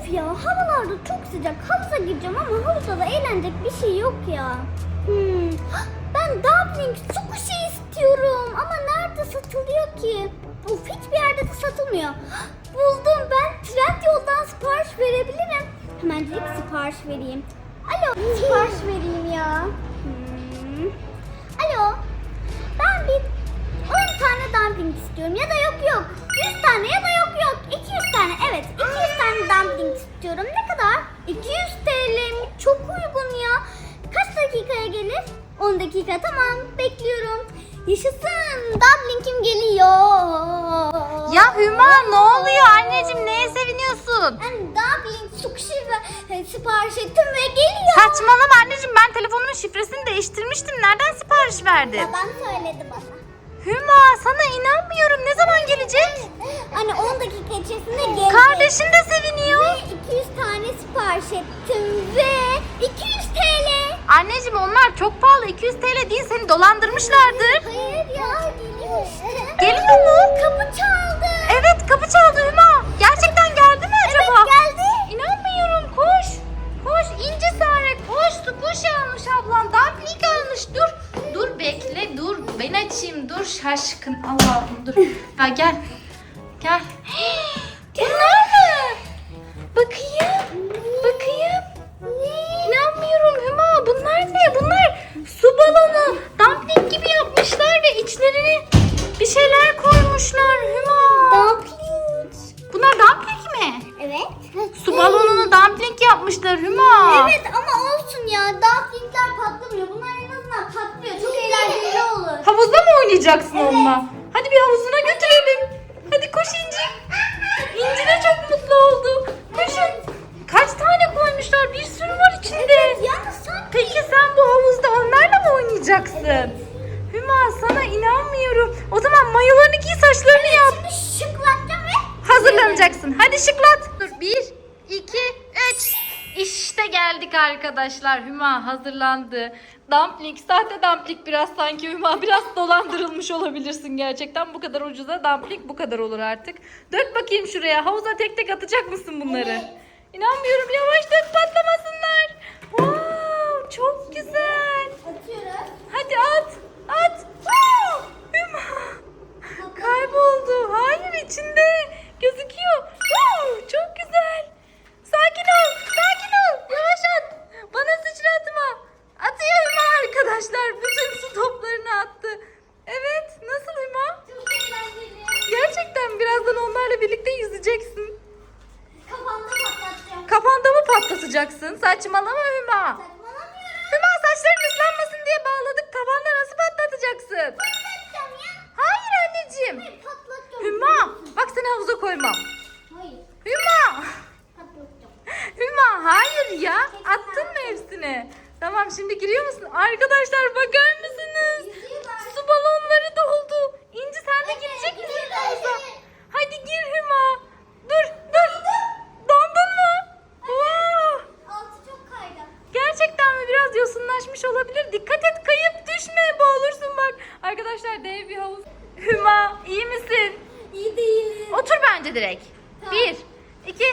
Of ya, havalarda çok sıcak. Havuza gireceğim ama havuzda da eğlenecek bir şey yok ya. Ben dumpling sushi istiyorum ama nerede satılıyor ki? Of, hiçbir yerde de satılmıyor. Buldum, ben Trendyol'dan sipariş verebilirim. Hemencilik sipariş vereyim. Alo, sipariş vereyim ya. Alo, ben bir 10 tane dumpling istiyorum ya da yok 100 tane ya da yok 200 tane, evet 200 tane dumpling istiyorum. Ne kadar? 200 TL mi? Çok uygun ya. Kaç dakikaya gelir? 10 dakika, tamam, bekliyorum. Yaşasın, dumplingim geliyor. Ya Hüma, ne oluyor anneciğim, neye seviniyorsun? Ben dumpling sushi sipariş ettim ve geliyor. Saçmalama anneciğim, ben telefonumun şifresini değiştirmiştim. Nereden sipariş verdin? Babam söyledi bana. Hüma, sana inanmıyorum. Ne zaman gelecek? Hani 10 dakika içerisinde gelecek. Kardeşin de seviniyor. Ve 200 tane sipariş ettim ve 200 TL. Anneciğim, onlar çok pahalı. 200 TL değil, seni dolandırmışlardır. Hayır ya, geliyor işte. Geliyor mu? Kapı çaldı. Evet, kapı çaldı Hüma. Gerçekten geldi mi acaba? Evet, geldi. İnanmıyorum, koş. Koş İnci Sare, koş. Sukuş almış ablan. Dumpling almış. Dur bekle, dur. Ben açayım, dur şaşkın. Allah'ım dur. Ha, gel. Gel. Bunlar mı? Bakayım. İnanmıyorum Hüma. Bunlar ne? Bunlar su balonu. Dumpling gibi yapmışlar ve içlerine bir şeyler koymuşlar Hüma. Dumpling. Bunlar dumpling mi? Evet. Su balonunu dumpling yapmışlar Hüma. Evet ama olsun ya. Dumplingler patlamıyor. Bunlar en azından patlıyor. Çok eğlenceli olur. Havuzda mı oynayacaksın onunla? Hadi bir havuzuna götürelim. Hadi koş İnci. İnci de çok mutlu oldu. Koşun. Kaç tane koymuşlar? Bir sürü var içinde. Yalnız sen Peki sen bu havuzda onlarla mı oynayacaksın? Hüma, sana inanmıyorum. O zaman mayolarını giy, saçlarını yap. şimdi şıklatacağım ve Hazırlanacaksın. Hadi şıklat. Dur, 1, 2, 3. İşte geldik arkadaşlar. Hüma hazırlandı. Dumpling, sahte dumpling biraz sanki Hüma. Biraz dolandırılmış olabilirsin gerçekten. Bu kadar ucuza dumpling bu kadar olur artık. Dök bakayım şuraya. Havuza tek tek atacak mısın bunları? Evet. İnanmıyorum. Yavaş dök, patlamasınlar. Wow, çok güzel. atıyoruz. Hadi at. At. Wow, Hüma. Kayboldu. Hayır, içinde gözüküyor. Wow, çok güzel. Sakin ol. Yavaş at. Bana sıçratma. Atıyor Hüma arkadaşlar. Bütün su toplarını attı. Evet. Nasıl Hüma? Çok eğlenceli. Gerçekten birazdan onlarla birlikte yüzeceksin. Kafamda patlatacağım. Kafanda mı patlatacaksın? Saçmalama Hüma. Saçmalamıyorum. Hüma, saçların ıslanmasın diye bağladık. Tavanda nasıl patlatacaksın? Patlatacağım ya. Hayır anneciğim. Hayır, patlatacağım. Hüma, bak seni havuza koymam. Hayır, Hüma. patlatacağım. Hüma, hayır ya. Attın mı hepsini? Tamam, şimdi giriyor musun? Arkadaşlar bakar mısınız? Su balonları doldu. İnci, sen de girecek misin havuza? Hadi gir Hüma. Dur. Dondun mu? Wow. Altı çok kaydı. Gerçekten mi? Biraz yosunlaşmış olabilir. Dikkat et, kayıp düşme, boğulursun bak. Arkadaşlar, dev bir havuz. Hüma, iyi misin? İyi değilim. Otur bence direkt. Tamam. 1, 2,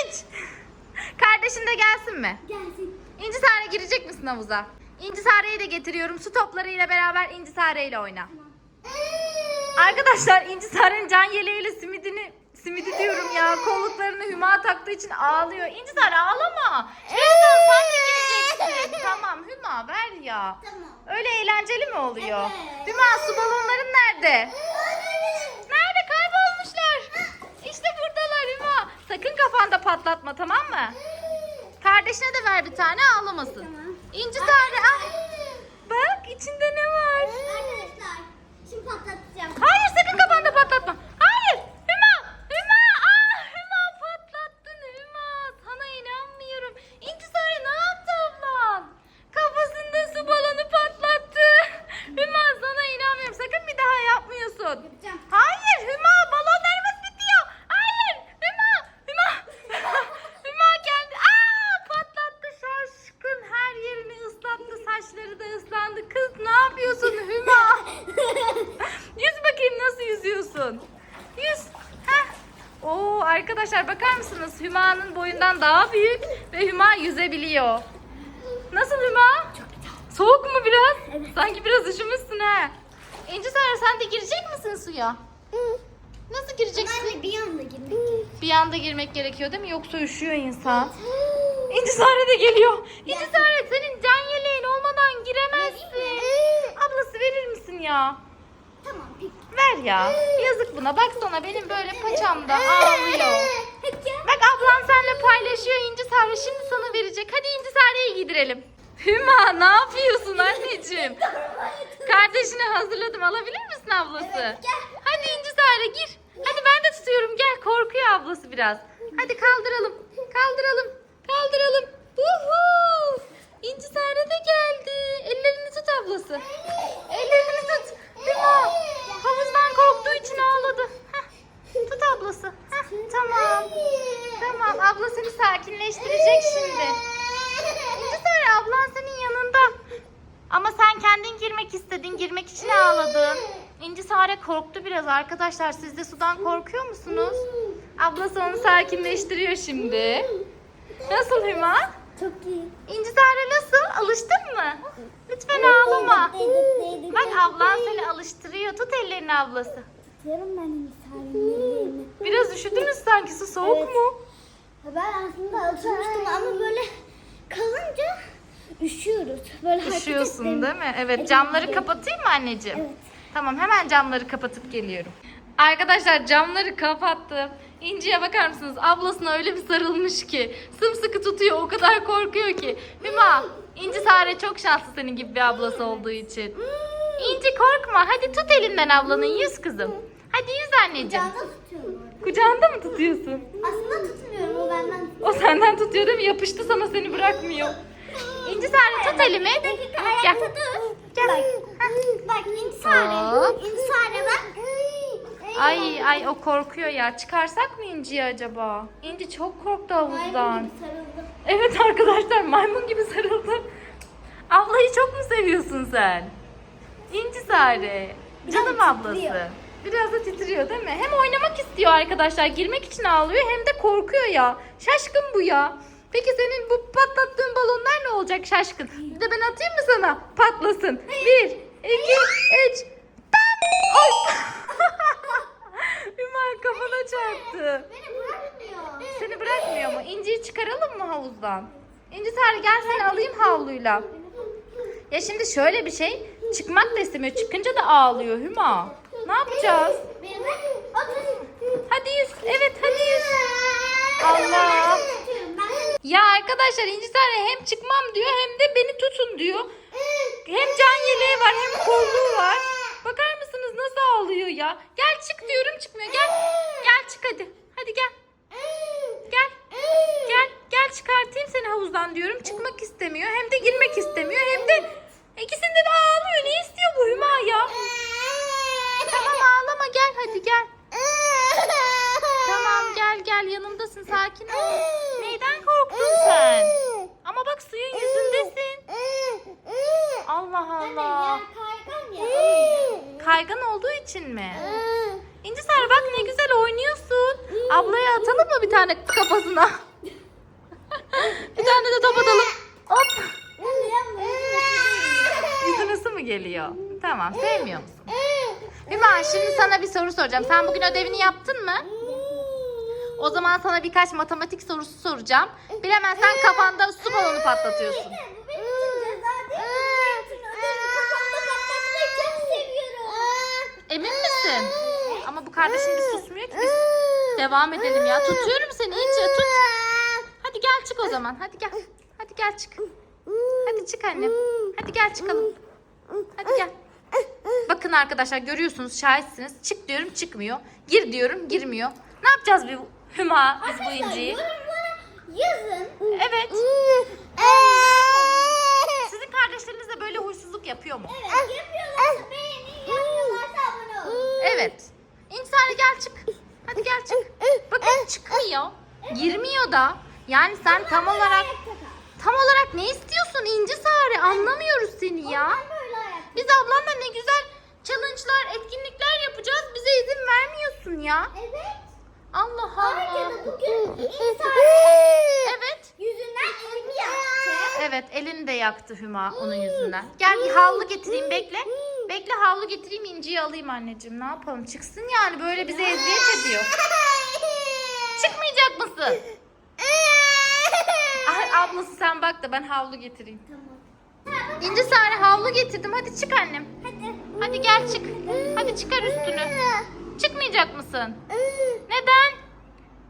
3. Kardeşin de gelsin mi? Gelsin. İnci Sare, girecek misin havuza? İnci Sare'yi de getiriyorum. Su toplarıyla beraber İnci Sare ile oyna. Arkadaşlar, İnci Sare'nin can yeleğiyle simidi diyorum ya. Kolluklarını Hüma taktığı için ağlıyor. İnci Sare, ağlama. Birazdan sen de gireceksin. Tamam Hüma, ver ya. Tamam. Öyle eğlenceli mi oluyor? Evet. Hüma, su balonların nerede? Nerede? Kaybolmuşlar. İşte buradalar Hüma. Sakın kafanda patlatma, tamam mı? Kardeşine de ver bir tane, ağlamasın. Tamam. İnci Sare, al. Bak, içinde ne var? Arkadaşlar, şimdi patlatacağım. Hayır, sakın kafanda patlatma. Hayır. Hüma patlattın Hüma. Sana inanmıyorum. İnci Sare, ne yaptı ablan? Kafasında su balonu patlattı. Hüma, sana inanmıyorum. Sakın bir daha yapmıyorsun. Yapacağım. Hayır Hüma, balonlarımız bitiyor. Hayır Hüma. Hüma geldi. Patlattı şaşkın. Her yerini ıslattı. Saçları da ıslandı. Kız, ne yapıyorsun Hüma? mısınız? Hüma'nın boyundan daha büyük ve Hüma yüzebiliyor. Nasıl Hüma? Soğuk mu biraz? Evet. Sanki biraz üşümüşsün ha. İnci Sare sen de girecek misin suya? Nasıl gireceksin? Ben de bir anda girmek. Bir anda girmek gerekiyor değil mi? Yoksa üşüyor insan. İnci Sare de geliyor. İnci Sare senin can yeleğin olmadan giremezsin. Ablası verir misin ya? Tamam peki. Ver ya. Yazık buna. Baksana benim böyle paçamda ağlıyor. Peki. Bak ablan seninle paylaşıyor İnci Sare. Şimdi sana verecek. Hadi İnci Sare'yi giydirelim. Hüma ne yapıyorsun anneciğim? Kardeşini hazırladım. Alabilir misin ablası? Hadi İnci Sare gir. Hadi ben de tutuyorum. Gel. Korkuyor ablası biraz. Hadi kaldıralım. Kaldıralım. Kaldıralım. Uhu. İnci Sare de geldi. Ellerini tut ablası. Ellerini tut. Hüma. Havuzdan korktuğu için ağladı. Heh. Tut ablası. Heh. Tamam. Tamam. Abla seni sakinleştirecek şimdi. İnci Sare ablan senin yanında. Ama sen kendin girmek istedin. Girmek için ağladın. İnci Sare korktu biraz arkadaşlar. Siz de sudan korkuyor musunuz? Ablası onu sakinleştiriyor şimdi. Nasıl Hüma? Çok iyi. İnci Sare nasıl? Alıştın mı? Lütfen ağlama. Bak ablan seni alıştırıyor. Tut ellerini ablası. Tutuyorum ben misafirin ellerini. Biraz üşüdünüz sanki. Su soğuk Evet. mu? Ben aslında alışmıştım ama böyle kalınca üşüyoruz. Böyle hareket Üşüyorsun ettim. değil mi? Evet, camları kapatayım mı anneciğim? Evet. Tamam, hemen camları kapatıp geliyorum. Arkadaşlar camları kapattım. İnci'ye bakar mısınız? Ablasına öyle bir sarılmış ki. Sımsıkı tutuyor, o kadar korkuyor ki. Hüma, İnci Sare çok şanslı senin gibi bir ablası olduğu için. İnci korkma, hadi tut elinden ablanın, yüz kızım. Hadi yüz anneciğim. Kucağında tutuyorum orada. Kucağında mı tutuyorsun? Aslında tutmuyorum o benden. O senden tutuyor değil mi? Yapıştı sana, seni bırakmıyor. İnci Sare tut elimi. Bir dakika Gel. ayakta dur. Gel. Bak İnsare. Hop. İnsare bak. Ay o korkuyor ya. Çıkarsak mı İnci'yi acaba? İnci çok korktu havuzdan. Maymun gibi sarıldı. Evet arkadaşlar, maymun gibi sarıldı. Ablayı çok mu seviyorsun sen? İnci Sare. Biraz Canım da ablası. titriyor. Biraz da titriyor değil mi? Hem oynamak istiyor arkadaşlar. Girmek için ağlıyor hem de korkuyor ya. Şaşkın bu ya. Peki senin bu patlattığın balonlar ne olacak şaşkın? Bir de ben atayım mı sana? Patlasın. 1, 2, 3. Ay. Hüma kafana çarptı. Beni bırakmıyor. Seni bırakmıyor mu? İnci'yi çıkaralım mı havuzdan? İnci Sare gel seni alayım havluyla. Ya şimdi şöyle bir şey. Çıkmak da istemiyor. Çıkınca da ağlıyor Hüma. Ne yapacağız? Beni bırak. Otur. Hadi yüz. Evet hadi yüz. Allah. Tutuyorum ben. Ya arkadaşlar İnci Sare hem çıkmam diyor hem de beni tutun diyor. Hem can yeleği var hem kolluğu var. Bakar mısınız nasıl ağlıyor ya? Gel çık diyorum çıkmıyor. Gel. Gel çık hadi. Hadi gel. Gel. Gel çıkartayım seni havuzdan diyorum. Çıkmak istemiyor. Hem de girmek istemiyor. Hem de ikisinde de ağlıyor. Ne istiyor bu Hüma ya? Tamam ağlama gel hadi gel. Tamam gel yanımdasın sakin ol. Neyden korktun sen? Ama bak suyun yüzündesin. Allah Allah. Yer kaygan ya. Kaygan olduğu için mi? İnci Sare bak ne güzel oynuyorsun. Ablaya atalım mı bir tane kafasına? Bir tane de top atalım. Hop. Yüzüne su mu geliyor? Tamam sevmiyor musun? Hüma şimdi sana bir soru soracağım. Sen bugün ödevini yaptın mı? O zaman sana birkaç matematik sorusu soracağım. Bilemezsen kafanda su balonu patlatıyorsun. Bu benim için ceza değil mi? Bu benim için ödevimi kafamda patlatmayı çok seviyorum. Emin misin? Ama bu kardeşim bir susmuyor ki biz devam edelim ya. Tutuyorum seni iyice tut. Hadi gel çık o zaman. Hadi gel. Hadi gel çık. Hadi çık annem. Hadi gel çıkalım. Hadi gel. Bakın arkadaşlar görüyorsunuz şahitsiniz. Çık diyorum çıkmıyor. Gir diyorum girmiyor. Ne yapacağız bu Hüma biz bu İnci'yi? Yorumlara yazın. Evet. Sizin kardeşleriniz de böyle huysuzluk yapıyor mu? Evet yapıyorlarsa beğenin, yapmıyorlarsa abone olun. Evet. İnci Sare gel çık. Hadi gel çık. Bakın çıkmıyor. Girmiyor da. Yani sen tam olarak ne istiyorsun İnci Sare? Anlamıyoruz seni ya. Böyle ayak. Biz ablanla ne güzel challenge'lar, etkinlikler yapacağız. Bize izin vermiyorsun ya. Evet. Allah Ayrıca Allah. da bugün insan Evet. yüzünden elimi yaktı. Evet, elini de yaktı Hüma onun yüzünden. Gel bir havlu getireyim, bekle. Bekle, havlu getireyim, İnci'yi alayım anneciğim. Ne yapalım? Çıksın yani, böyle bize eziyet ediyor. Çıkmayacak mısın? Ay, ablası sen bak da ben havlu getireyim. Tamam. İnci Sare, havlu getirdim. Hadi çık annem. Hadi. Hadi gel çık. Hadi çıkar üstünü. Çıkmayacak mısın? Neden?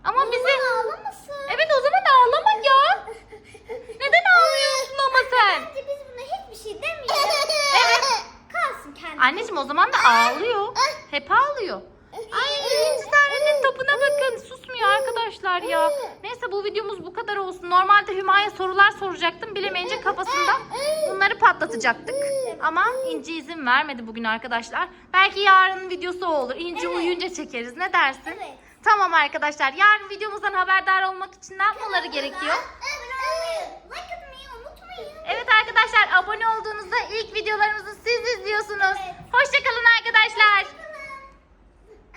Ama bizi... Ağlamasın. Evet, o zaman ağlama ya. Neden ağlıyorsun ama sen? Bence biz buna hiçbir şey demeyelim. Evet. Kalsın kendi. Anneciğim o zaman da ağlıyor. Hep ağlıyor. Ay, İnci Sare'nin topuna bakın. Susmuyor arkadaşlar ya. Neyse, bu videomuz bu kadar olsun. Normalde Hüma'ya sorular soracaktım. Bilemeyince kafasında bunları patlatacaktık. Ama İnci izin vermedi bugün arkadaşlar. Belki yarın videosu olur. İnci uyuyunca çekeriz. Ne dersin? Evet. Tamam arkadaşlar. Yarın videomuzdan haberdar olmak için ne yapmaları gerekiyor? Abone olmayı